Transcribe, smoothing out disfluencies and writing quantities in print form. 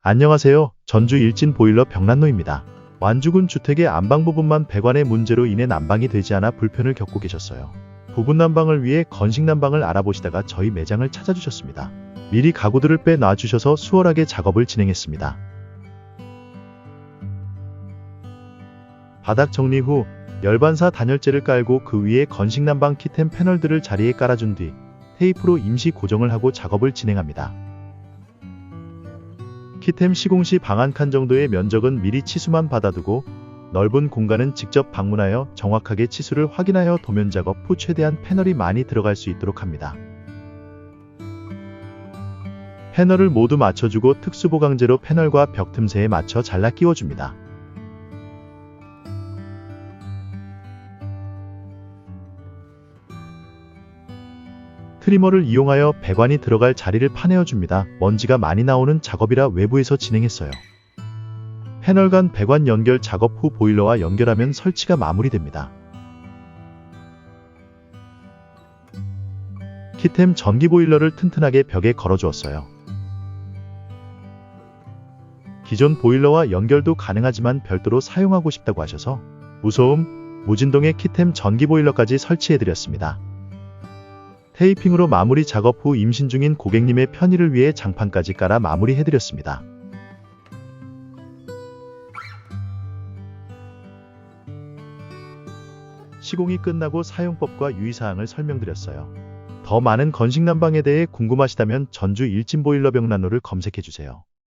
안녕하세요. 전주 일진 보일러 병란노입니다. 완주군 주택의 안방 부분만 배관의 문제로 인해 난방이 되지 않아 불편을 겪고 계셨어요. 부분 난방을 위해 건식 난방을 알아보시다가 저희 매장을 찾아주셨습니다. 미리 가구들을 빼놔 주셔서 수월하게 작업을 진행했습니다. 바닥 정리 후 열반사 단열재를 깔고 그 위에 건식 난방 키템 패널들을 자리에 깔아준 뒤 테이프로 임시 고정을 하고 작업을 진행합니다. 키템 시공 시 방 한 칸 정도의 면적은 미리 치수만 받아두고 넓은 공간은 직접 방문하여 정확하게 치수를 확인하여 도면 작업 후 최대한 패널이 많이 들어갈 수 있도록 합니다. 패널을 모두 맞춰주고 특수보강제로 패널과 벽 틈새에 맞춰 잘라 끼워줍니다. 트리머를 이용하여 배관이 들어갈 자리를 파내어줍니다. 먼지가 많이 나오는 작업이라 외부에서 진행했어요. 패널 간 배관 연결 작업 후 보일러와 연결하면 설치가 마무리됩니다. 키템 전기 보일러를 튼튼하게 벽에 걸어주었어요. 기존 보일러와 연결도 가능하지만 별도로 사용하고 싶다고 하셔서 무소음, 무진동의 키템 전기 보일러까지 설치해드렸습니다. 테이핑으로 마무리 작업 후 임신 중인 고객님의 편의를 위해 장판까지 깔아 마무리해드렸습니다. 시공이 끝나고 사용법과 유의사항을 설명드렸어요. 더 많은 건식 난방에 대해 궁금하시다면 전주 일진 보일러 병란노를 검색해주세요.